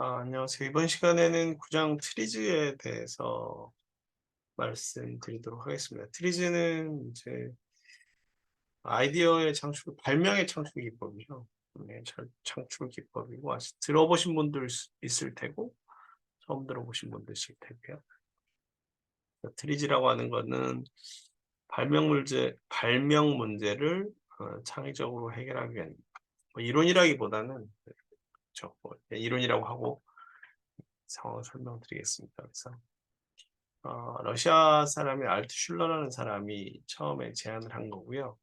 안녕하세요. 이번 시간에는 구장 트리즈에 대해서 말씀드리도록 하겠습니다. 트리즈는 이제 아이디어의 창출, 발명의 창출 기법이죠. 네, 창출 기법이고 아직 들어보신 분들 있을 테고 처음 들어보신 분들 있을 테고요. 트리즈라고 하는 거는 발명 문제를 창의적으로 해결하기 위한 뭐 이론이라기보다는 이론이라고 하고 상황을 설명드리겠습니다. 그래서 러시아 사람의 알트슐러라는 사람이 처음에 제안을 한 거고요.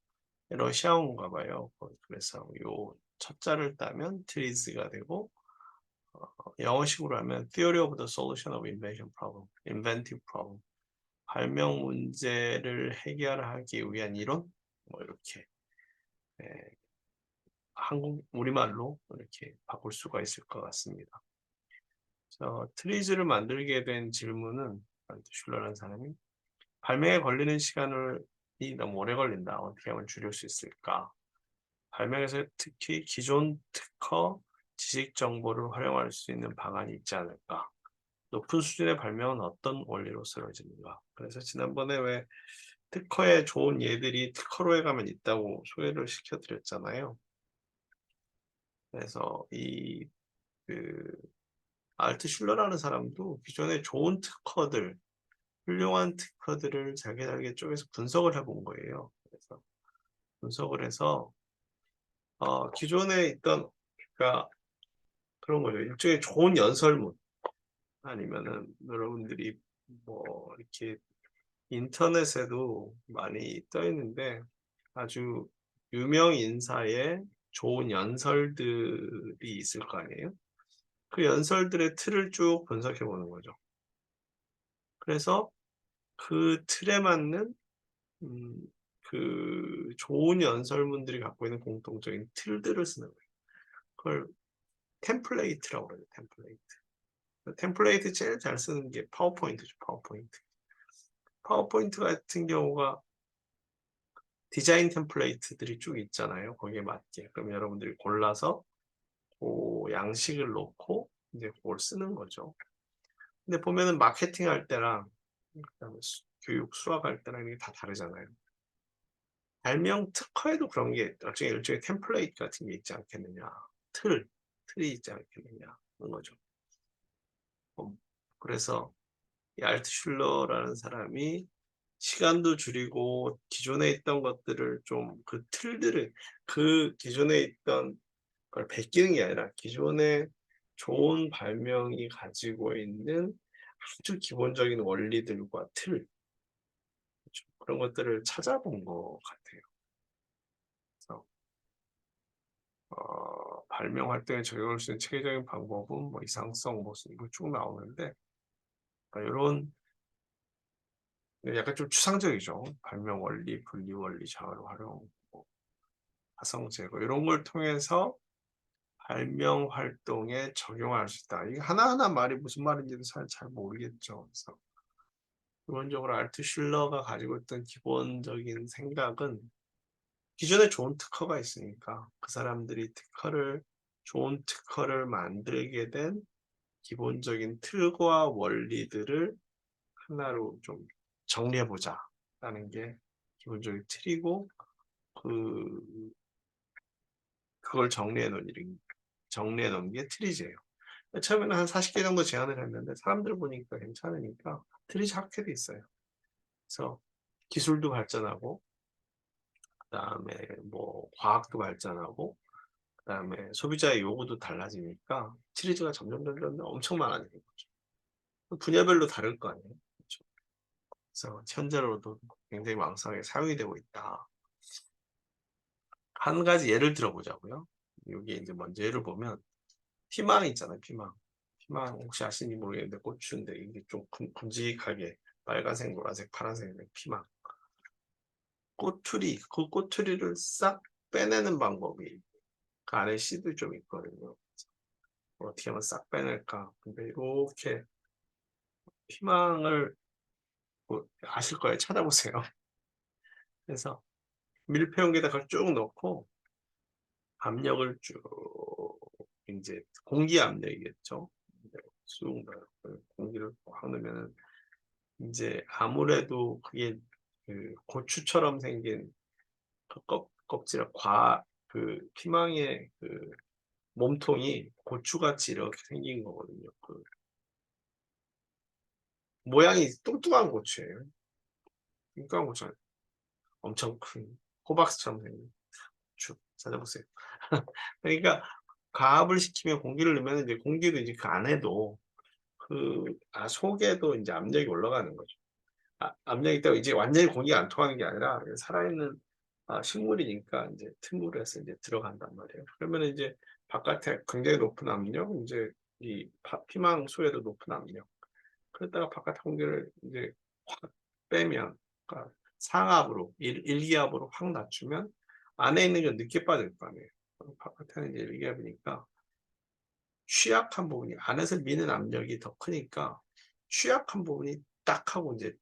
러시아어인가 봐요. 그래서 요 첫 자를 따면 트리즈가 되고 영어식으로 하면 Theory of the Solution of Invention Problem, Inventive Problem, 발명 문제를 해결하기 위한 이론, 뭐 이렇게 예, 우리말로 이렇게 바꿀 수가 있을 것 같습니다. 트리즈를 만들게 된 질문은 알트슐러라는 사람이 발명에 걸리는 시간이 너무 오래 걸린다. 어떻게 하면 줄일 수 있을까? 발명에서 특히 기존 특허 지식 정보를 활용할 수 있는 방안이 있지 않을까? 높은 수준의 발명은 어떤 원리로 쓰여지는가? 그래서 지난번에 왜 특허에 좋은 예들이 특허로에 가면 있다고 소개를 시켜드렸잖아요. 그래서 그 알트슐러라는 사람도 기존에 좋은 특허들, 훌륭한 특허들을 자기에게 쪼개서 분석을 해본 거예요. 그래서 분석을 해서 기존에 있던 그러니까 그런 거죠. 일종의 좋은 연설문 아니면은 여러분들이 뭐 이렇게 인터넷에도 많이 떠 있는데 아주 유명 인사의 좋은 연설들이 있을 거 아니에요. 그 연설들의 틀을 쭉 분석해 보는 거죠. 그래서 그 틀에 맞는 음, 그 좋은 연설문들이 갖고 있는 공통적인 틀들을 쓰는 거예요. 그걸 템플레이트라고 그래요. 템플레이트 제일 잘 쓰는 게 파워포인트죠. 파워포인트 같은 경우가 디자인 템플레이트들이 쭉 있잖아요. 거기에 맞게. 그럼 여러분들이 골라서 그 양식을 놓고 이제 그걸 쓰는 거죠. 근데 보면은 마케팅 할 때랑 그다음에 교육 수학할 때랑 이게 다 다르잖아요. 발명 특허에도 그런 게 일종의 템플레이트 같은 게 있지 않겠느냐. 틀이 있지 않겠느냐. 그런 거죠. 그래서 이 알트슐러라는 사람이 시간도 줄이고 기존에 있던 것들을 좀 그 틀들을 그 기존에 있던 걸 베끼는 게 아니라 기존에 좋은 발명이 가지고 있는 아주 기본적인 원리들과 틀 그런 것들을 찾아본 것 같아요. 그래서 발명 활동에 적용할 수 있는 체계적인 방법은 뭐 이상성 모순 이거 쭉 나오는데 이런 약간 좀 추상적이죠. 발명 원리, 분리 원리, 자원 활용, 뭐 화성 제거 이런 걸 통해서 발명 활동에 적용할 수 있다. 이게 하나하나 말이 무슨 말인지도 잘 모르겠죠. 그래서 기본적으로 알트슐러가 가지고 있던 기본적인 생각은 기존에 좋은 특허가 있으니까 그 사람들이 좋은 특허를 만들게 된 기본적인 틀과 원리들을 하나로 좀 정리해보자 라는 게 기본적인 틀이고 그 그걸 정리해 놓은 게 트리즈예요. 처음에는 한 40개 정도 제안을 했는데 사람들 보니까 괜찮으니까 트리즈 하게 돼 있어요. 그래서 기술도 발전하고 그다음에 뭐 과학도 발전하고 그다음에 소비자의 요구도 달라지니까 트리즈가 점점 엄청 많아지는 거죠. 분야별로 다를 거 아니에요. 그렇죠? 그래서 현재로도 굉장히 왕성하게 사용이 되고 있다. 한 가지 예를 들어보자고요. 여기 이제 먼저 예를 보면 피망 있잖아요. 피망 혹시 아시는지 모르겠는데 고추인데 이게 좀 큼직하게 빨간색, 노란색, 파란색 피망. 그 꼬투리를 싹 빼내는 방법이 그 안에 씨도 좀 있거든요. 어떻게 하면 싹 빼낼까? 근데 이렇게 피망을 뭐 아실 거예요. 찾아보세요. 그래서 밀폐용기에다가 쭉 넣고 압력을 쭉 이제 공기 압력이겠죠. 쑥 공기를 확 넣으면은 이제 아무래도 그게 그 고추처럼 생긴 그 껍질에 그 피망의 그 몸통이 고추같이 이렇게 생긴 거거든요. 그 모양이 뚱뚱한 고추예요. 뚱뚱한 고추 엄청 큰 호박스처럼 생긴 고추 찾아보세요. 그러니까 가압을 시키면 공기를 넣으면 이제 공기도 이제 그 안에도 속에도 이제 압력이 올라가는 거죠. 압력이 있다고 이제 완전히 공기가 안 통하는 게 아니라 살아있는 식물이니까 이제 틈으로 해서 이제 들어간단 말이에요. 그러면은 이제 바깥에 굉장히 높은 압력, 이제 이 피망 속에도 높은 압력. 그러다가 바깥 공기를 이제 확 빼면, 그러니까 상압으로 일기압으로 확 낮추면 안에 있는 게 늦게 빠질 거 아니에요. 바깥에는 이제 일기압이니까 취약한 부분이 안에서 미는 압력이 더 크니까 취약한 부분이 딱 하고 이제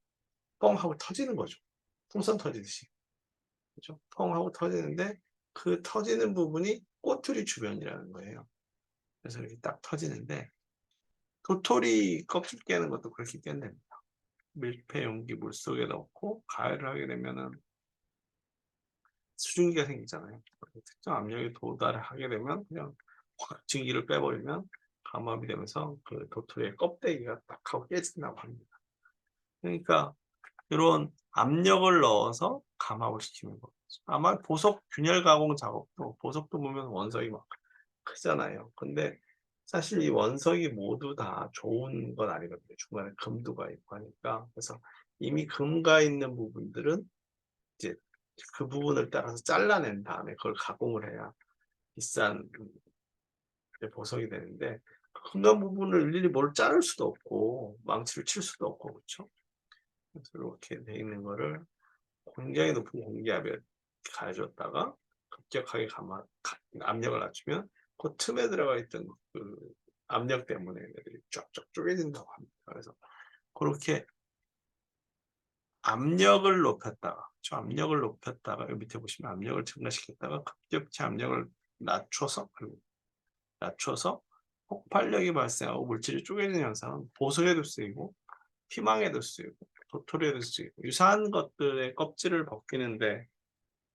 뻥 하고 터지는 거죠. 풍선 터지듯이. 그죠? 펑 하고 터지는데 그 터지는 부분이 꼬투리 주변이라는 거예요. 그래서 이렇게 딱 터지는데 도토리 껍질 깨는 것도 그렇게 깬답니다. 밀폐 용기 물속에 넣고 가열을 하게 되면은 수증기가 생기잖아요. 특정 압력에 도달하게 되면 그냥 확 증기를 빼버리면 감압이 되면서 그 도토리의 껍데기가 딱 하고 깨진다고 합니다. 그러니까 이런 압력을 넣어서 감압을 시키는 거죠. 아마 보석 균열 가공 작업도 보석도 보면 원석이 막 크잖아요. 근데 사실 이 원석이 모두 다 좋은 건 아니거든요. 중간에 금도가 있고 하니까. 그래서 이미 금가 있는 부분들은 이제 그 부분을 따라서 잘라낸 다음에 그걸 가공을 해야 비싼 보석이 되는데 그 금간 부분을 일일이 뭘 자를 수도 없고 망치를 칠 수도 없고 그렇죠. 그래서 이렇게 돼 있는 거를 굉장히 높은 공기압에 가해줬다가 급격하게 압력을 낮추면 그 틈에 들어가 있던 그 압력 때문에 얘네들이 쫙쫙 쪼개진다고 합니다. 그래서 그렇게 압력을 높였다가 저 압력을 높였다가 여기 밑에 보시면 압력을 증가시켰다가 급격히 압력을 낮춰서 폭발력이 발생하고 물질이 쪼개지는 현상은 보석에도 쓰이고 피망에도 쓰이고 도토리에도 쓰이고 유사한 것들의 껍질을 벗기는데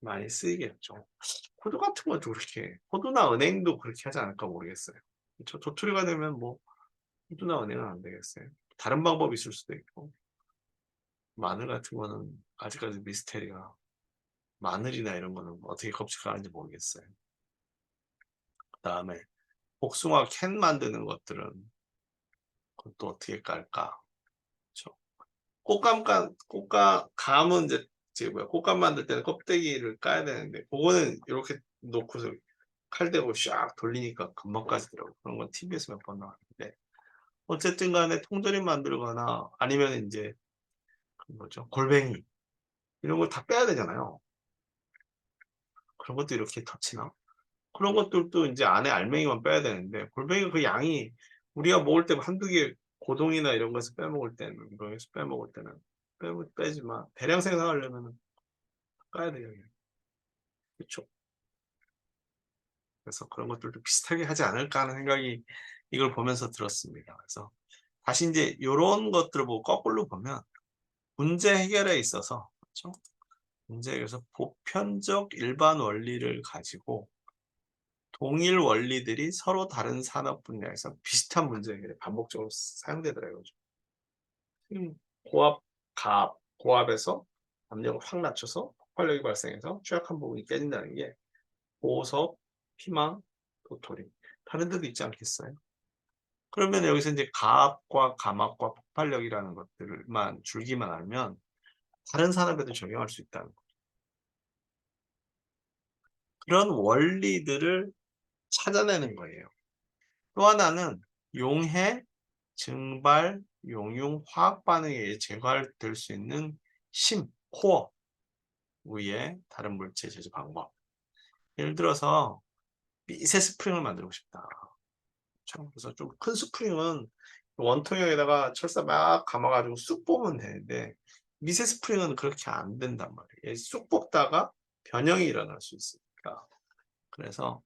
많이 쓰이겠죠. 호두 같은 것도 그렇게 호두나 은행도 그렇게 하지 않을까 모르겠어요. 저 도토리가 되면 뭐 호두나 은행은 안 되겠어요. 다른 방법이 있을 수도 있고 마늘 같은 거는 아직까지 미스테리가 마늘이나 이런 거는 어떻게 껍질 까는지 모르겠어요. 그다음에 복숭아 캔 만드는 것들은 그것도 어떻게 깔까? 그렇죠? 감은 이제 뭐야 꽃감 만들 때는 껍데기를 까야 되는데 그거는 이렇게 놓고서 칼 대고 샥 돌리니까 금방 까지더라고. 그런 건 TV에서 몇 번 나왔는데 어쨌든 간에 통조림 만들거나 아니면 이제 그 뭐죠 골뱅이 이런 걸 다 빼야 되잖아요. 그런 것도 이렇게 터치나 그런 것들도 이제 안에 알맹이만 빼야 되는데 골뱅이 그 양이 우리가 먹을 때 한두 개 고동이나 이런 거에서 빼먹을 때는 이런 거에서 빼먹을 때는 빼지만 대량 생산하려면 까야 돼요. 그렇죠. 그래서 그런 것들도 비슷하게 하지 않을까 하는 생각이 이걸 보면서 들었습니다. 그래서 다시 이제 요런 것들을 보고 거꾸로 보면 문제 해결에 있어서 그렇죠? 문제 해결에서 보편적 일반 원리를 가지고 동일 원리들이 서로 다른 산업 분야에서 비슷한 문제 해결에 반복적으로 사용되더라고요. 고압, 고압에서 압력을 확 낮춰서 폭발력이 발생해서 취약한 부분이 깨진다는 게 보석, 피망, 도토리 다른 데도 있지 않겠어요? 그러면 여기서 이제 가압과 감압과 폭발력이라는 것들만 줄기만 알면 다른 산업에도 적용할 수 있다는 거. 그런 원리들을 찾아내는 거예요. 또 하나는 용해, 증발, 용융, 화학 반응에 의해 제거될 수 있는 코어 위에 다른 물질 제조 방법. 예를 들어서 미세 스프링을 만들고 싶다. 그래서 좀 큰 스프링은 원통형에다가 철사 막 감아가지고 쑥 뽑으면 되는데 미세 스프링은 그렇게 안 된단 말이에요. 쑥 뽑다가 변형이 일어날 수 있으니까. 그래서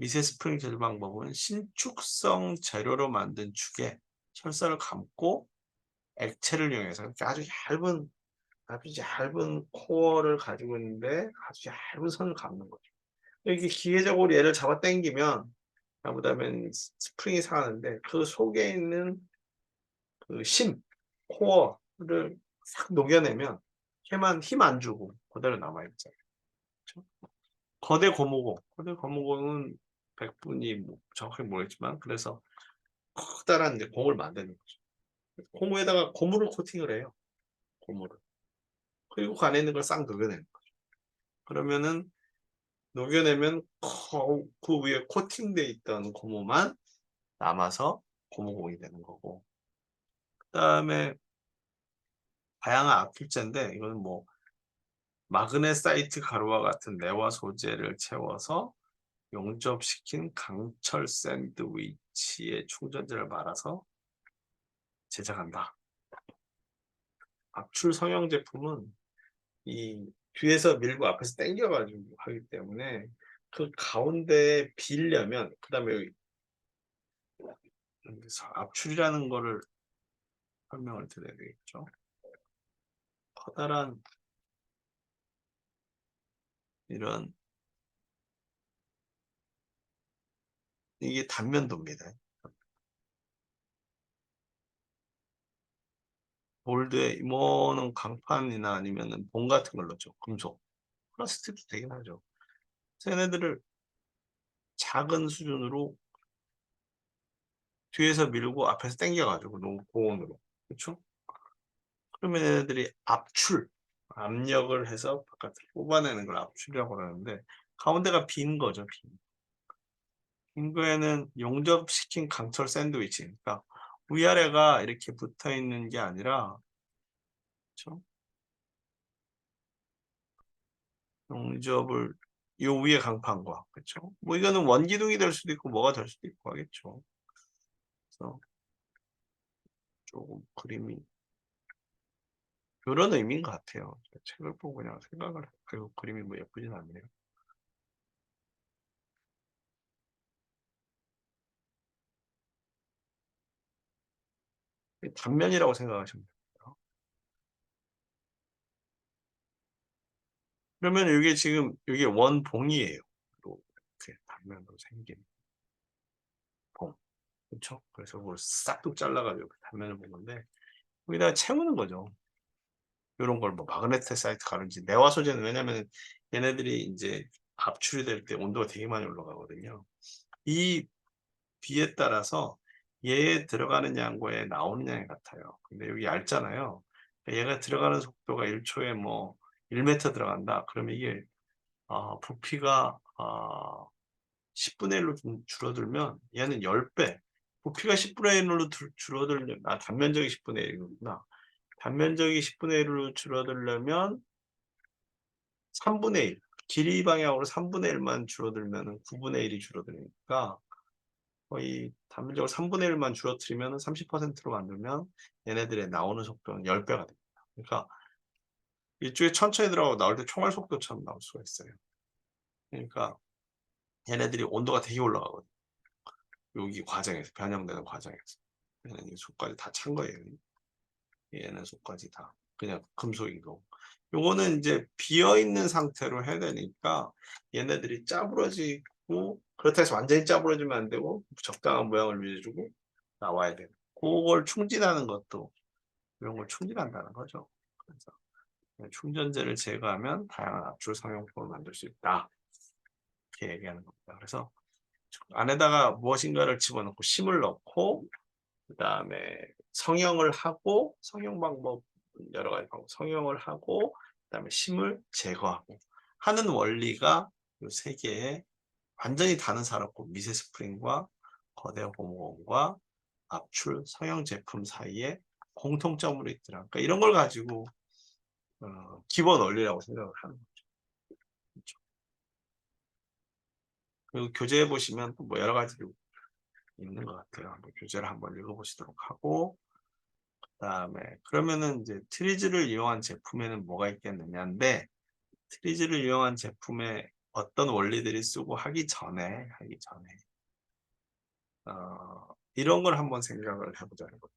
미세 스프링 제조 방법은 신축성 재료로 만든 축에 철사를 감고 액체를 이용해서 이렇게 아주 얇은 코어를 가지고 있는데 아주 얇은 선을 감는 거죠. 이게 기계적으로 얘를 잡아 당기면 잘못하면 스프링이 상하는데 그 속에 있는 그 코어를 싹 녹여내면 걔만 힘 안 주고 그대로 남아있잖아요. 그렇죠? 거대 고무공은 백분위 뭐 정확하게 모르겠지만 그래서 커다란 이제 공을 만드는 거죠. 고무에다가 고무를 코팅을 해요. 고무를. 그리고 그 안에 있는 걸 싹 녹여내는 거죠. 그러면은 녹여내면 그 위에 코팅돼 있던 고무만 남아서 고무공이 되는 거고. 그다음에 다양한 압출제인데 이거는 뭐 마그네사이트 가루와 같은 내화 소재를 채워서 용접시킨 강철 샌드위치에 충전재를 말아서 제작한다. 압출 성형 제품은 이 뒤에서 밀고 앞에서 당겨가지고 하기 때문에 그 가운데에 빌려면 그다음에 압출이라는 거를 설명을 드려야 되겠죠. 커다란 이런 이게 단면도입니다. 몰드에 이모는 강판이나 아니면은 봉 같은 걸 넣죠. 금속. 플라스틱도 되긴 하죠. 그래서 얘네들을 작은 수준으로 뒤에서 밀고 앞에서 당겨가지고 고온으로. 그렇죠? 그러면 얘네들이 압력을 해서 바깥으로 뽑아내는 걸 압출이라고 그러는데 가운데가 빈 거죠. 빈 거에는 용접시킨 강철 샌드위치. 그러니까 위아래가 이렇게 붙어 있는 게 아니라 그렇죠? 용접을 요 위에 강판과 그렇죠? 뭐 이거는 원기둥이 될 수도 있고 뭐가 될 수도 있고 하겠죠. 그래서 조금 그림이 그런 의미인 것 같아요. 책을 보고 그냥 생각을 그리고 그림이 뭐 예쁘진 않네요. 단면이라고 생각하시면 돼요. 그러면 이게 지금 이게 원봉이에요. 이렇게 단면으로 생긴 봉. 그렇죠? 그래서 그걸 싹둑 잘라가지고 단면을 보는데 여기다가 채우는 거죠. 이런 걸 뭐 마그네트사이트 가루인지 내화 소재는 왜냐면 얘네들이 이제 압출이 될 때 온도가 되게 많이 올라가거든요. 이 비에 따라서 얘에 들어가는 양과 얘 나오는 양이 같아요. 근데 여기 얇잖아요. 얘가 들어가는 속도가 1초에 뭐 1m 들어간다. 그러면 이게 부피가 10분의 1로 좀 줄어들면 얘는 10배. 부피가 10분의 1로 줄어들면 단면적이 10분의 1이구나. 단면적이 10분의 1로 줄어들려면 3분의 1. 길이 방향으로 3분의 1만 줄어들면 9분의 1이 줄어드니까 거의 단면적으로 3분의 1만 줄어들면 30%로 만들면 얘네들의 나오는 속도는 10배가 됩니다. 그러니까 이쪽에 천천히 들어가고 나올 때 총알 속도처럼 나올 수가 있어요. 그러니까 얘네들이 온도가 되게 올라가거든요. 여기 과정에서 변형되는 과정에서 얘는 속까지 다 찬 거예요. 얘는 속까지 다 그냥 금속이고 요거는 이제 비어 있는 상태로 해야 되니까 얘네들이 짜부러지고 그렇다 해서 완전히 짜부러지면 안 되고 적당한 모양을 유지해주고 나와야 돼요. 그걸 충진하는 것도 이런 걸 충진한다는 거죠. 그래서 충전재를 제거하면 다양한 압출 상용품을 만들 수 있다. 이렇게 얘기하는 겁니다. 그래서 안에다가 무엇인가를 집어넣고 심을 넣고 그다음에 성형을 하고 성형 방법 여러 가지 방법 성형을 하고 그다음에 심을 제거하고 하는 원리가 이 세 개의 완전히 다른 산업고 미세 스프링과 거대 고무공과 압출 성형 제품 사이에 공통점으로 있더라. 그러니까 이런 걸 가지고 기본 원리라고 생각을 하는 거죠. 그렇죠? 그리고 교재에 보시면 뭐 여러 가지 있는 것 같아요. 교재를 한번 읽어보시도록 하고 그다음에 그러면은 이제 트리즈를 이용한 제품에는 뭐가 있겠느냐인데 트리즈를 이용한 제품에 어떤 원리들이 쓰고 하기 전에 이런 걸 한번 생각을 해보자는 거죠.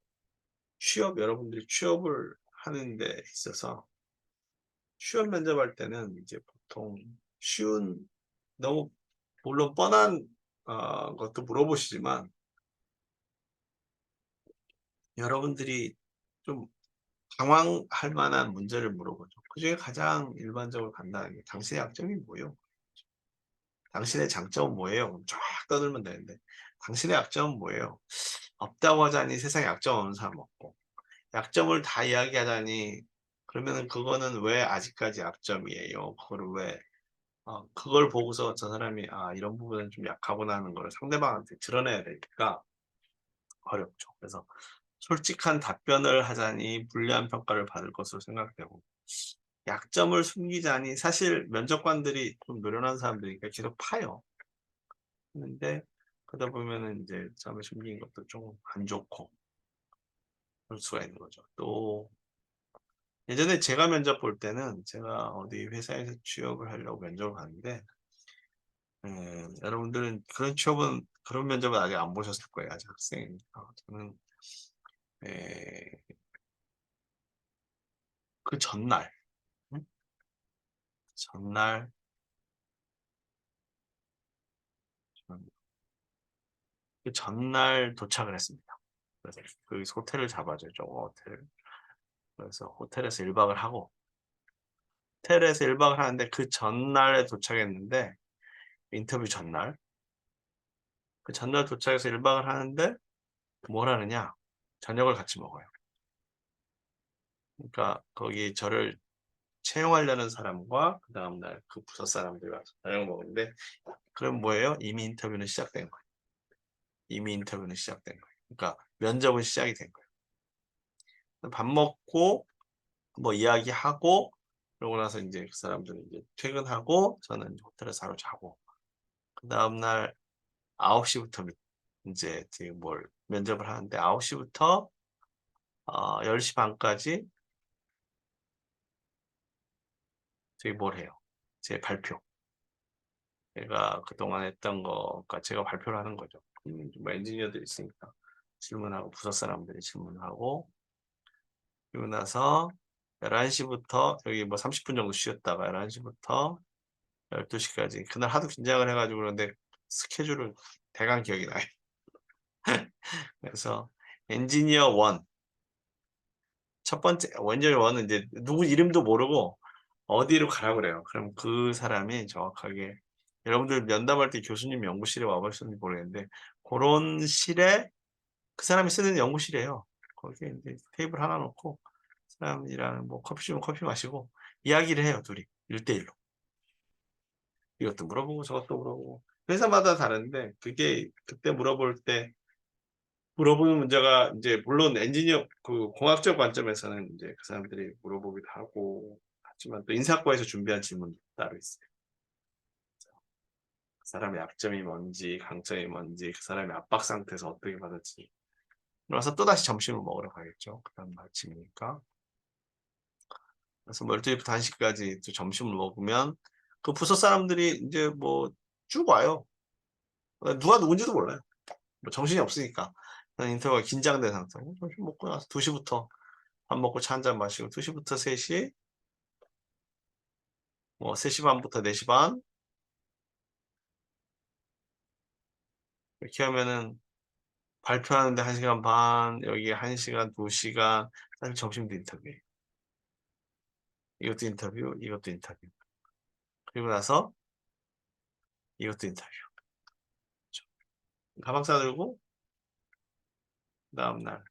여러분들이 취업을 하는 데 있어서 취업 면접할 때는 이제 보통 쉬운, 너무 물론 뻔한 것도 물어보시지만 여러분들이 좀 당황할 만한 문제를 물어보죠. 그중에 가장 일반적으로 간단한 게 "당신의 약점이 뭐예요? 당신의 장점은 뭐예요?" 쫙 떠들면 되는데 "당신의 약점은 뭐예요?" 없다고 하자니 세상에 약점 없는 사람 없고, 약점을 다 이야기하자니 그러면은 그거는 왜 아직까지 약점이에요? 그거를 왜 그걸 보고서 저 사람이 '아 이런 부분은 좀 약하구나.' 하는 거를 상대방한테 드러내야 되니까 어렵죠. 그래서 솔직한 답변을 하자니 불리한 평가를 받을 것으로 생각되고, 약점을 숨기자니 사실 면접관들이 좀 노련한 사람들이니까 계속 파요. 근데 그러다 보면은 인제 처음에 숨긴 것도 좀 안 좋고 그럴 수가 있는 거죠. 또 예전에 제가 면접 볼 때는 제가 어디 회사에서 취업을 하려고 면접을 갔는데, 여러분들은 그런 면접은 아직 안 보셨을 거예요. 아직 학생이니까. 저는 예 그 전날, 음 전날 전 그 전날 도착을 했습니다. 그래서 거기서 호텔을 잡아줘요, 조그만 호텔을. 그래서 호텔에서 1 박을 하는데 그 전날에 도착했는데, 인터뷰 전날. 그 전날 도착해서 1 박을 하는데 뭘 하느냐, 저녁을 같이 먹어요. 그러니까 거기 저를 채용하려는 사람과 그다음 날 그 부서 사람들이 와서 저녁을 먹는데, 그럼 뭐예요? 이미 인터뷰는 시작된 거예요. 이미 인터뷰는 시작된 거예요. 그러니까 면접은 시작이 된 거예요. 밥 먹고 뭐 이야기하고 그러고 나서 인제 그 사람들은 이제 퇴근하고 저는 이제 호텔에서 하루 자고, 그다음 날 9시 부터 인제 지금 뭘 면접을 하는데 9시 부터 10시 반 까지 저기 뭘 해요. 제 발표. 제가 그동안 했던 거, 그러니까 제가 발표를 하는 거죠. 뭐 엔지니어들이 있으니까 질문하고 부서 사람들이 질문하고, 그리고 나서 11시 부터 여기 뭐 30분 정도 쉬었다가 11시 부터 12시 까지, 그날 하도 긴장을 해 가지고 그런데 스케줄을 대강 기억이 나요. 그래서 엔지니어 1, 첫 번째 엔지니어 1은 인제 누구 이름도 모르고 어디로 가라고 그래요. 그럼 그 사람이 정확하게, 여러분들 면담할 때 교수님 연구실에 와 보셨는지 모르겠는데 고런 실에 그 사람이 쓰는 연구실이에요. 거기에 인제 테이블 하나 놓고 사람이랑 뭐 커피 주면 커피 마시고 이야기를 해요, 둘이 1대1 로. 이것도 물어보고 저것도 물어보고. 회사마다 다른데 그게 그때 물어보는 문제가 인제 물론 엔지니어 그 공학적 관점에서는 인제 그 사람들이 물어보기도 하고 하지만 또 인사과에서 준비한 질문도 따로 있어요. 그 사람의 약점이 뭔지 강점이 뭔지 그 사람의 압박 상태에서 어떻게 받을지. 그러고서 또다시 점심을 먹으러 가겠죠. 그다음 날 아침이니까. 그래서 뭐 12 시부터 1 시까지 또 점심을 먹으면 그 부서 사람들이 인제 뭐 쭉 와요. 누가 누군지도 몰라요. 뭐 정신이 없으니까. 인터뷰가 긴장된 상태고 점심 먹고 나서 2 시부터 밥 먹고 차 한 잔 마시고 2 시부터 3 시, 뭐 3시 반부터 4시 반 이렇게 하면은 발표하는데 1 시간 반, 여기 1 시간, 2 시간, 그다음에 점심도 인터뷰예요. 이것도 인터뷰, 이것도 인터뷰. 그리고 나서 이것도 인터뷰. 그쵸. 가방 싸 들고 그다음 날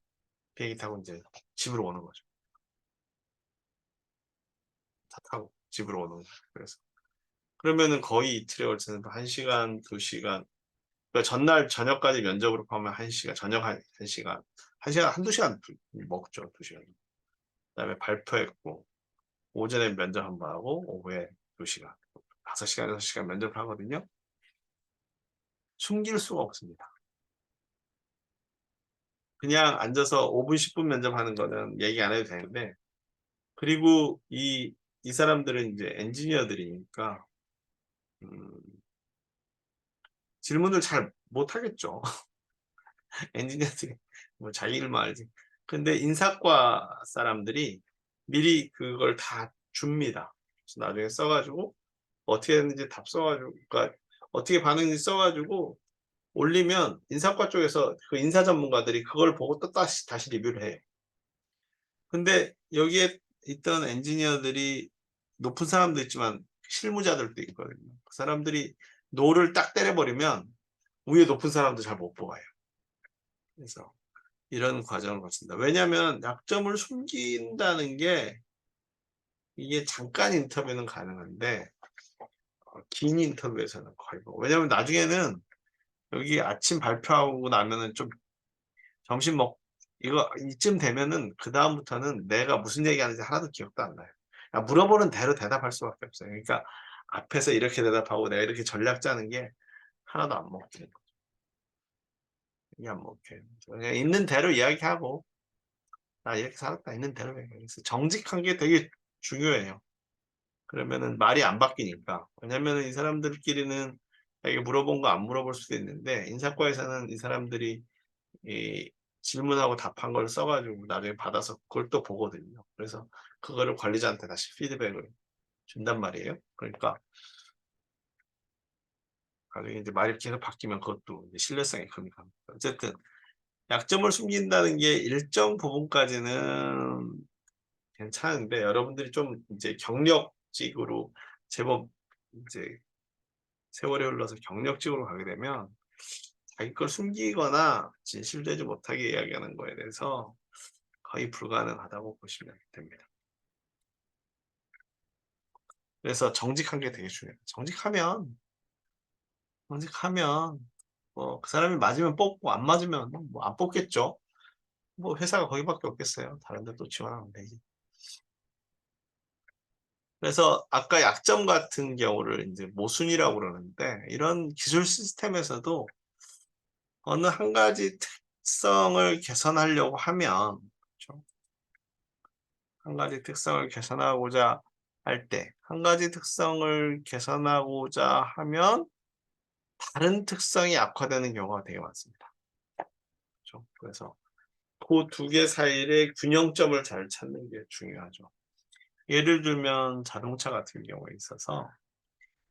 비행기 타고 인제 집으로 오는 거죠. 차 타고 집으로 오는 거죠. 그래서 그러면은 거의 이틀에 걸쳐서 1 시간, 2 시간, 그러니까 전날 저녁까지 면접으로 포함하면 1 시간, 저녁 1 시간, 1 시간 1-2 시간 먹죠, 2 시간. 그다음에 발표했고 오전에 면접 1번 하고 오후에 2 시간, 5 시간, 6 시간 면접을 하거든요. 숨길 수가 없습니다. 그냥 앉아서 5 분 10분 면접하는 거는 얘기 안 해도 되는데, 그리고 이 사람들은 인제 엔지니어들이니까 질문을 잘 못하겠죠. 엔지니어들이 뭐 자기 일만 알지. 근데 인사과 사람들이 미리 그걸 다 줍니다. 그래서 나중에 써가지고 어떻게 했는지 답 써가지고, 그러니까 어떻게 반응인지 써가지고 올리면 인사과 쪽에서 그 인사 전문가들이 그걸 보고 또 다시 리뷰를 해요. 근데 여기에 있던 엔지니어들이 높은 사람도 있지만 실무자들도 있거든요. 그 사람들이 노를 딱 때려버리면 위에 높은 사람도 잘 못 뽑아요. 그래서 이런 과정을 거친다. 왜냐하면 약점을 숨긴다는 게 이게 잠깐 인터뷰는 가능한데 긴 인터뷰에서는 거의 뭐. 왜냐하면 나중에는 여기 아침 발표하고 나면은 좀 점심 먹 이거 이쯤 되면은 그 다음부터는 내가 무슨 얘기하는지 하나도 기억도 안 나요. 그냥 물어보는 대로 대답할 수밖에 없어요. 그러니까 앞에서 이렇게 대답하고 내가 이렇게 전략 짜는 게 하나도 안 먹혀요. 이게 안 먹혀요. 그냥 있는 대로 이야기하고 나 이렇게 살았다 있는 대로 얘기해요. 그래서 정직한 게 되게 중요해요. 그러면은 말이 안 바뀌니까. 왜냐면은 이 사람들끼리는 이게 물어본 거 안 물어볼 수도 있는데 인사과에서는 이 사람들이 이 질문하고 답한 걸 써가지고 나중에 받아서 그걸 또 보거든요. 그래서 그거를 관리자한테 다시 피드백을 준단 말이에요. 그러니까 나중에 이제 말이 계속 바뀌면 그것도 이제 신뢰성이 큽니다. 어쨌든 약점을 숨긴다는 게 일정 부분까지는 괜찮은데 여러분들이 좀 이제 경력직으로 제법 이제 세월이 흘러서 경력직으로 가게 되면 자기 걸 숨기거나 진실되지 못하게 이야기하는 거에 대해서 거의 불가능하다고 보시면 됩니다. 그래서 정직한 게 되게 중요해요. 정직하면 뭐 그 사람이 맞으면 뽑고 안 맞으면 뭐 안 뽑겠죠. 뭐 회사가 거기밖에 없겠어요. 다른 데 또 지원하면 되지. 그래서 아까 약점 같은 경우를 이제 모순이라고 그러는데 이런 기술 시스템에서도 어느 한 가지 특성을 개선하려고 하면 그렇죠? 한 가지 특성을 개선하고자 할 때, 한 가지 특성을 개선하고자 하면 다른 특성이 악화되는 경우가 되게 많습니다. 그렇죠? 그래서 그 두 개 사이의 균형점을 잘 찾는 게 중요하죠. 예를 들면 자동차 같은 경우에 있어서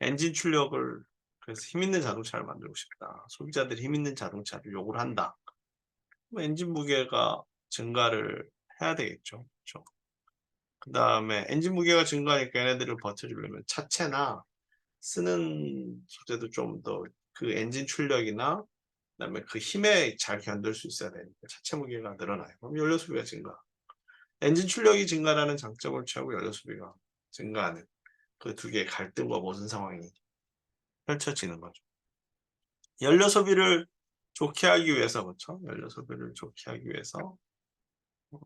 엔진 출력을 그래서 힘 있는 자동차를 만들고 싶다. 소비자들이 힘 있는 자동차를 요구를 한다. 그럼 엔진 무게가 증가를 해야 되겠죠. 그렇죠? 그 다음에 엔진 무게가 증가하니까 얘네들을 버텨주려면 차체나 쓰는 소재도 좀 더 그 엔진 출력이나 그다음에 그 힘에 잘 견딜 수 있어야 되니까 차체 무게가 늘어나요. 그럼 연료 소비가 증가. 엔진 출력이 증가라는 장점을 취하고 연료 소비가 증가하는 그 두 개의 갈등과 모순 상황이 펼쳐지는 거죠. 연료 소비를 좋게 하기 위해서 그렇죠? 연료 소비를 좋게 하기 위해서 어,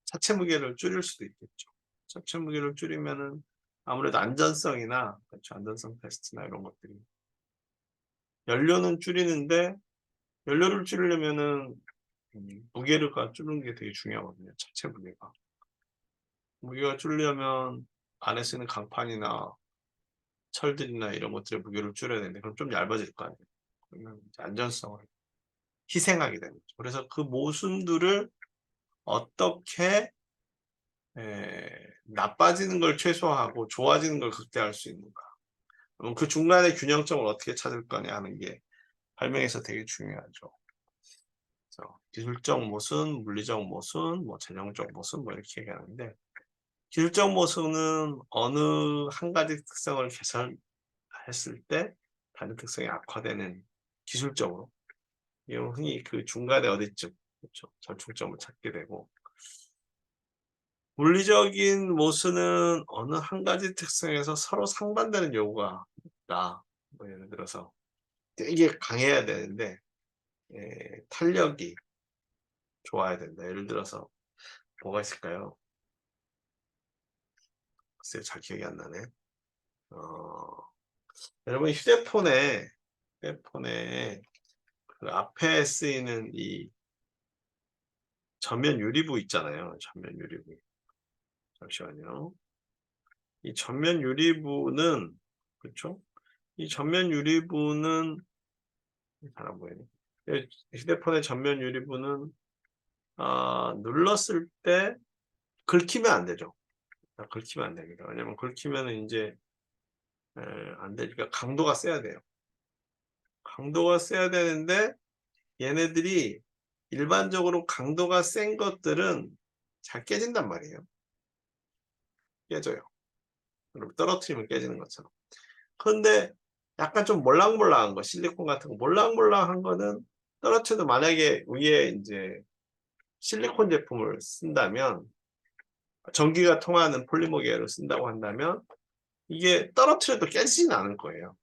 차체 무게를 줄일 수도 있겠죠. 차체 무게를 줄이면은 아무래도 안전성이나 그렇죠? 안전성 테스트나 이런 것들이 연료는 줄이는데 연료를 줄이려면은 무게가 줄이는 게 되게 중요하거든요. 차체 무게가. 무게가 줄이려면 안에 쓰는 강판이나 철들이나 이런 것들의 무게를 줄여야 되는데 그럼 좀 얇아질 거 아니에요. 그러면 안전성을 희생하게 되는 거죠. 그래서 그 모순들을 어떻게 나빠지는 걸 최소화하고 좋아지는 걸 극대화할 수 있는가. 그럼 그 중간의 균형점을 어떻게 찾을 거냐 하는 게 발명에서 되게 중요하죠. 그래서 기술적 모순, 물리적 모순, 뭐 재정적 모순 뭐 이렇게 얘기하는데 기술적 모순은 어느 한 가지 특성을 개선했을 때 다른 특성이 악화되는 기술적으로 흔히 그 중간에 어디쯤 그렇죠? 절충점을 찾게 되고 물리적인 모순은 어느 한 가지 특성에서 서로 상반되는 요구가 있다. 뭐 예를 들어서 되게 강해야 되는데 탄력이 좋아야 된다. 예를 들어서 뭐가 있을까요? 글쎄요, 잘 기억이 안 나네. 여러분 휴대폰에 그 앞에 쓰이는 이 전면 유리부 있잖아요. 전면 유리부. 잠시만요. 이 전면 유리부는 그렇죠? 이 전면 유리부는 잘 안 보이네. 휴대폰의 전면 유리부는 눌렀을 때 긁히면 안 되죠. 긁히면 안 됩니다. 왜냐면 긁히면은 이제 안 되니까 강도가 세야 돼요. 강도가 세야 되는데 얘네들이 일반적으로 강도가 센 것들은 잘 깨진단 말이에요. 깨져요. 그럼 떨어뜨리면 깨지는 것처럼. 그런데 약간 좀 몰랑몰랑한 거, 실리콘 같은 거 몰랑몰랑한 거는 떨어뜨려도 만약에 위에 이제 실리콘 제품을 쓴다면 전기가 통하는 폴리머 계열을 쓴다고 한다면 이게 떨어뜨려도 깨지지는 않을 거예요.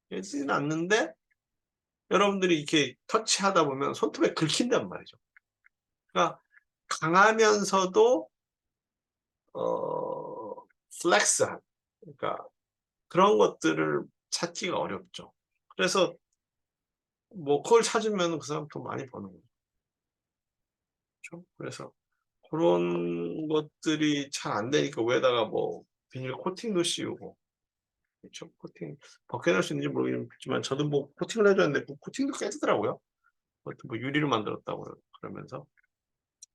깨지지는 않는데 여러분들이 이렇게 터치하다 보면 손톱에 긁힌단 말이죠. 그러니까 강하면서도 플렉스한, 그러니까 그런 것들을 찾기가 어렵죠. 그래서 뭐 그걸 찾으면 그 사람 돈 많이 버는 거죠. 그렇죠? 그래서 그런 것들이 잘 안 되니까 위에다가 뭐 비닐 코팅도 씌우고, 그렇죠? 코팅 벗겨낼 수 있는지 모르겠지만 저도 뭐 코팅을 해줬는데 그 코팅도 깨지더라고요. 뭐 유리로 만들었다고 그러면서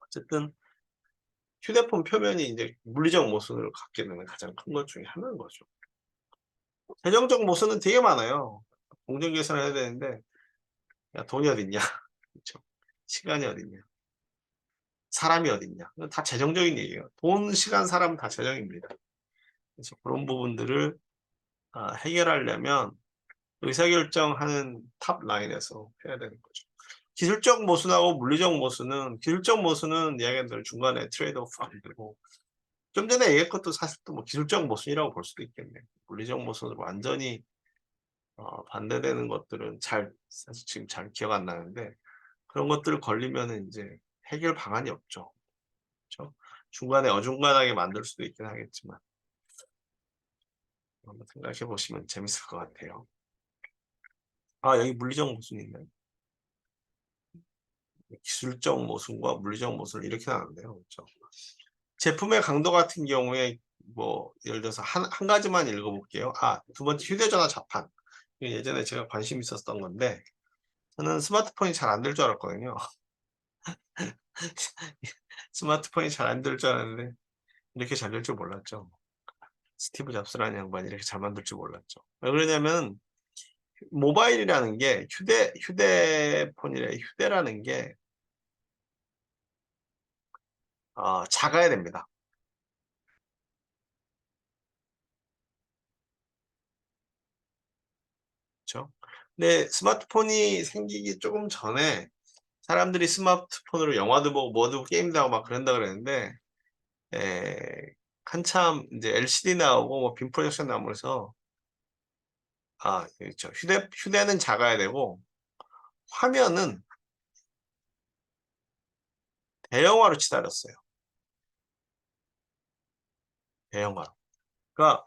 어쨌든 휴대폰 표면이 이제 물리적 모순을 갖게 되는 가장 큰 것 중에 하나인 거죠. 재정적 모순은 되게 많아요. 공정 계산을 해야 되는데 야, 돈이 어딨냐, 그렇죠? 시간이 어딨냐, 사람이 어딨냐, 다 재정적인 얘기예요. 돈, 시간, 사람은 다 재정입니다. 그래서 그런 부분들을 해결하려면 의사결정하는 탑 라인에서 해야 되는 거죠. 기술적 모순하고 물리적 모순은, 기술적 모순은 이야기한 대로 중간에 트레이드오프 하면 되고, 좀 전에 얘기한 것도 사실 또 뭐 기술적 모순이라고 볼 수도 있겠네요. 물리적 모순으로 완전히 반대되는 것들은 사실 지금 잘 기억 안 나는데, 그런 것들 걸리면은 이제 해결 방안이 없죠. 그렇죠? 중간에 어중간하게 만들 수도 있긴 하겠지만, 한번 생각해 보시면 재밌을 것 같아요. 여기 물리적 모순이 있네. 기술적 모순과 물리적 모순을 이렇게 나는데요. 그렇죠? 제품의 강도 같은 경우에 뭐 예를 들어서 한 가지만 읽어볼게요. 두 번째 휴대전화 자판. 예전에 제가 관심 있었던 건데 저는 스마트폰이 잘 안 될 줄 알았거든요. 스마트폰이 잘 안 될 줄 알았는데 이렇게 잘 될 줄 몰랐죠. 스티브 잡스라는 양반이 이렇게 잘 만들 줄 몰랐죠. 왜 그러냐면 모바일이라는 게 휴대폰이래, 휴대라는 게 작아야 됩니다. 그렇죠? 근데 스마트폰이 생기기 조금 전에 사람들이 스마트폰으로 영화도 보고 뭐도 보고 게임도 하고 막 그런다 그랬는데 한참 이제 LCD 나오고 뭐 빔 프로젝션 나오면서 그렇죠. 휴대는 작아야 되고 화면은 대형화로 치달았어요. 대형화로. 그러니까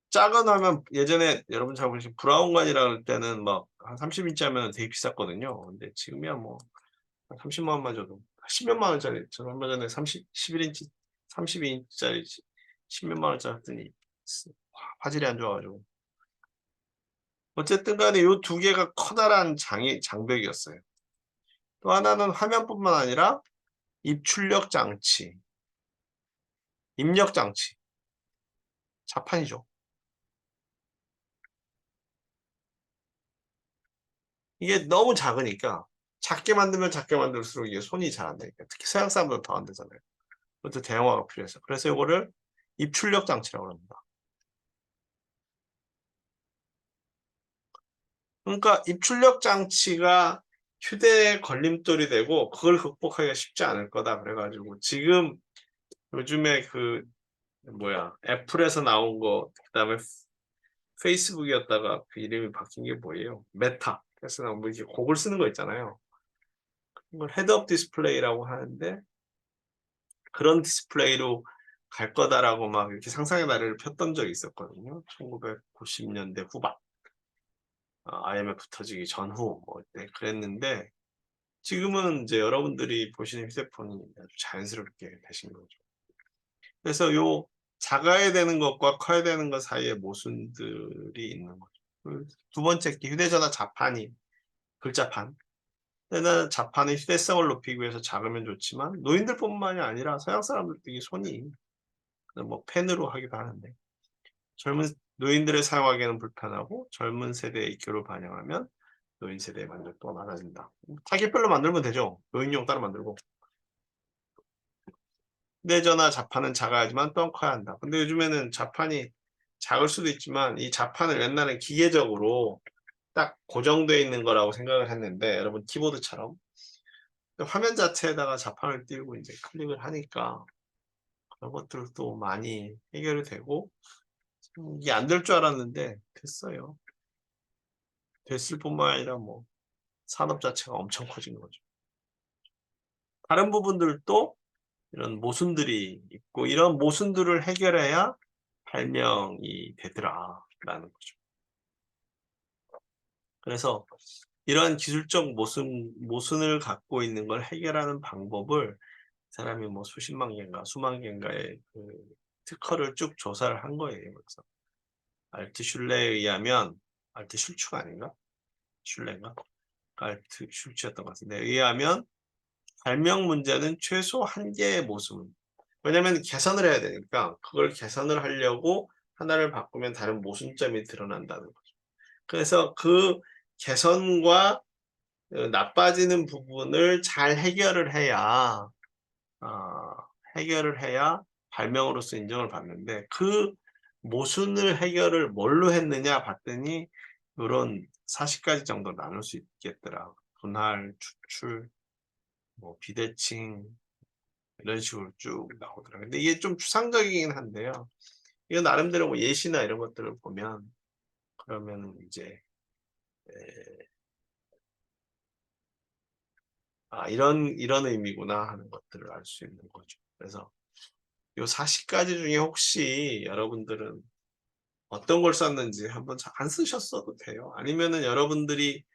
작은 화면 예전에 여러분 잘 보시면 브라운관이라 할 때는 막 한 30인치 하면 되게 비쌌거든요. 근데 지금이야 뭐 30만 원만 줘도 10몇만 원짜리 저 얼마 전에 11인치 32인치짜리 10몇만 원짜리 했더니 화질이 안 좋아가지고 어쨌든 간에 요 두 개가 커다란 장벽이었어요. 또 하나는 화면뿐만 아니라 입출력 장치, 입력 장치, 자판이죠. 이게 너무 작으니까 작게 만들면 작게 만들수록 이게 손이 잘 안 되니까 특히 서양 사람들은 더 안 되잖아요. 그것도 대형화가 필요해서 그래서 이거를 입출력 장치라고 합니다. 그러니까 입출력 장치가 휴대에 걸림돌이 되고 그걸 극복하기가 쉽지 않을 거다 그래가지고 지금 요즘에 애플에서 나온 거 그다음에 페이스북이었다가 그 이름이 바뀐 게 뭐예요? 메타. 그래서 뭐 이렇게 곡을 쓰는 거 있잖아요. 이걸 헤드업 디스플레이라고 하는데 그런 디스플레이로 갈 거다라고 막 이렇게 상상의 나래를 폈던 적이 있었거든요. 1990년대 후반. IMF 터지기 전후 그랬는데 지금은 이제 여러분들이 보시는 휴대폰이 아주 자연스럽게 되신 거죠. 그래서 요 작아야 되는 것과 커야 되는 것 사이에 모순들이 있는 거죠. 두 번째 휴대전화 자판이 글자판. 근데 자판의 휴대성을 높이기 위해서 작으면 좋지만 노인들뿐만이 아니라 서양 사람들도 이 손이 뭐 펜으로 하기도 하는데 젊은 노인들의 사용하기에는 불편하고 젊은 세대의 입교를 반영하면 노인 세대의 만족도가 많아진다. 타깃별로 만들면 되죠. 노인용 따로 만들고. 휴대전화 자판은 작아야지만 또 커야 한다. 근데 요즘에는 자판이 작을 수도 있지만 이 자판을 옛날엔 기계적으로 딱 고정되어 있는 거라고 생각을 했는데 여러분 키보드처럼 화면 자체에다가 자판을 띄우고 이제 클릭을 하니까 그런 것들도 많이 해결이 되고 이게 안 될 줄 알았는데 됐어요. 됐을 뿐만 아니라 뭐 산업 자체가 엄청 커진 거죠. 다른 부분들도 이런 모순들이 있고 이런 모순들을 해결해야 발명이 되더라라는 거죠. 그래서 이러한 기술적 모순을 갖고 있는 걸 해결하는 방법을 사람이 뭐 수십만 개인가 수만 개인가의 그 특허를 쭉 조사를 한 거예요. 그래서 알트슐레에 의하면 알트슐츠가 아닌가? 슐레인가? 알트슐츠였던 것 같은데 의하면 발명 문제는 최소 한 개의 모순. 왜냐하면 개선을 해야 되니까 그걸 개선을 하려고 하나를 바꾸면 다른 모순점이 드러난다는 거죠. 그래서 그 개선과 나빠지는 부분을 잘 해결을 해야 해결을 해야 발명으로서 인정을 받는데 그 모순을 해결을 뭘로 했느냐 봤더니 요런 40가지 정도 나눌 수 있겠더라. 분할, 추출, 뭐 비대칭 이런 식으로 쭉 나오더라고요. 근데 이게 좀 추상적이긴 한데요. 이거 나름대로 뭐 예시나 이런 것들을 보면 그러면 이제 이런 의미구나 하는 것들을 알 수 있는 거죠. 그래서 요 40가지 중에 혹시 여러분들은 어떤 걸 썼는지 한번 안 쓰셨어도 돼요. 아니면은 여러분들이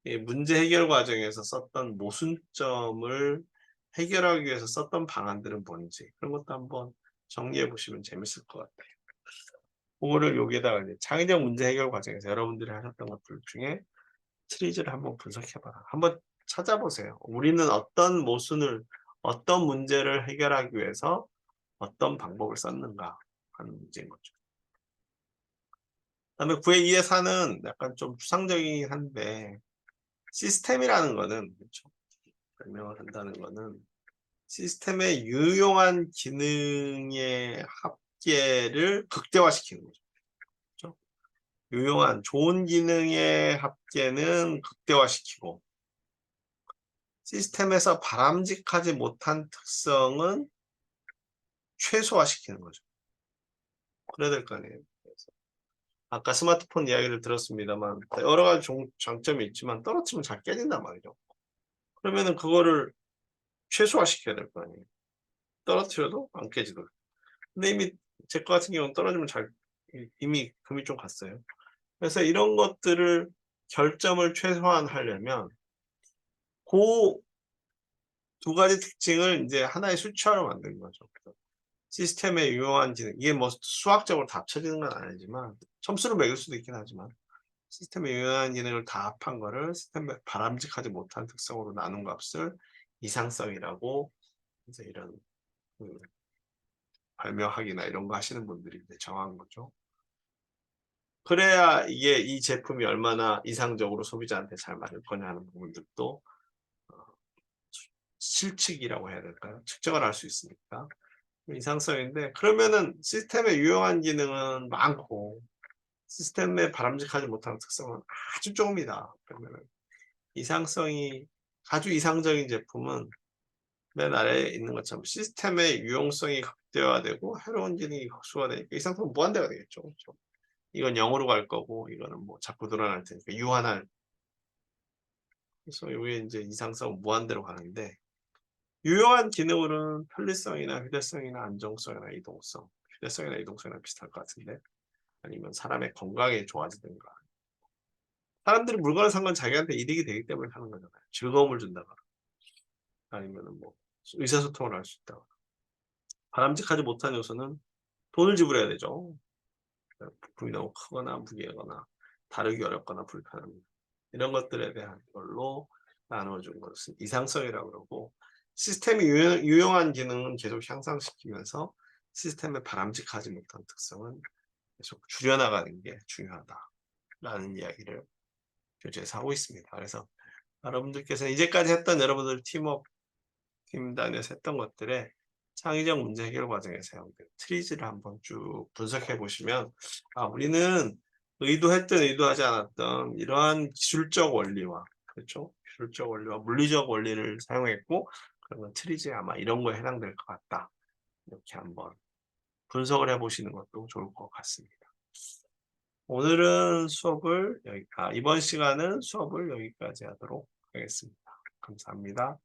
이 문제 해결 과정에서 썼던 모순점을 해결하기 위해서 썼던 방안들은 뭔지 그런 것도 한번 정리해 보시면 재밌을 것 같아요. 그거를 여기에다가 이제 창의적 문제 해결 과정에서 여러분들이 하셨던 것들 중에 시리즈를 한번 분석해봐라. 한번 찾아보세요. 우리는 어떤 문제를 해결하기 위해서 어떤 방법을 썼는가 하는 문제인 거죠. 그다음에 9의 2의 4는 약간 좀 추상적이긴 한데 시스템이라는 거는 그렇죠. 설명을 한다는 거는 시스템의 유용한 기능의 합계를 극대화시키는 거죠. 그렇죠? 유용한 좋은 기능의 합계는 극대화시키고 시스템에서 바람직하지 못한 특성은 최소화시키는 거죠. 그래야 될 거 아니에요. 그래서 아까 스마트폰 이야기를 들었습니다만 여러 가지 장점이 있지만 떨어뜨리면 잘 깨진단 말이죠. 그러면은 그거를 최소화시켜야 될 거 아니에요. 떨어뜨려도 안 깨지도록. 근데 이미 제 거 같은 경우는 떨어지면 이미 금이 좀 갔어요. 그래서 이런 것들을 결점을 최소화하려면 그 두 가지 특징을 이제 하나의 수치화로 만드는 거죠. 시스템의 유용한 기능, 이게 뭐 수학적으로 다 합쳐지는 건 아니지만 점수를 매길 수도 있긴 하지만 시스템의 유용한 기능을 다 합한 거를 시스템의 바람직하지 못한 특성으로 나눈 값을 이상성이라고 이제 이런 그 발명학이나 이런 거 하시는 분들이 이제 정한 거죠. 그래야 이게 이 제품이 얼마나 이상적으로 소비자한테 잘 맞을 거냐 하는 부분들도 실측이라고 해야 될까요? 측정을 할 수 있으니까. 이상성인데 그러면은 시스템의 유용한 기능은 많고 시스템에 바람직하지 못한 특성은 아주 조금이다. 그러면은 이상성이 아주 이상적인 제품은 맨 아래에 있는 것처럼 시스템의 유용성이 극대화되고 해로운 기능이 극소화되니까 이상성은 무한대가 되겠죠. 그렇죠? 이건 0으로 갈 거고 이거는 뭐 자꾸 늘어날 테니까 유한할. 그래서 이게 이제 이상성은 무한대로 가는데 유용한 기능으로는 편리성이나 휴대성이나 안정성이나 이동성, 휴대성이나 이동성이랑 비슷할 것 같은데 아니면 사람의 건강이 좋아지든가 사람들이 물건을 산 건 자기한테 이득이 되기 때문에 사는 거잖아요. 즐거움을 준다거나 아니면 뭐 의사소통을 할 수 있다거나 바람직하지 못한 요소는 돈을 지불해야 되죠. 부품이 너무 크거나 무게거나 다루기 어렵거나 불편합니다. 이런 것들에 대한 걸로 나눠준 것은 이상성이라고 그러고, 시스템이 유용한 기능은 계속 향상시키면서 시스템의 바람직하지 못한 특성은 계속 줄여나가는 게 중요하다라는 이야기를 교재에서 하고 있습니다. 그래서 여러분들께서 이제까지 했던 여러분들 팀워크, 팀단에서 했던 것들에 창의적 문제 해결 과정에 사용된 트리즈를 한번 쭉 분석해 보시면, 우리는 의도했든 의도하지 않았던 이러한 기술적 원리와, 그렇죠? 기술적 원리와 물리적 원리를 사용했고, 그러면 트리즈에 아마 이런 거에 해당될 것 같다. 이렇게 한번 분석을 해 보시는 것도 좋을 것 같습니다. 오늘은 이번 시간은 수업을 여기까지 하도록 하겠습니다. 감사합니다.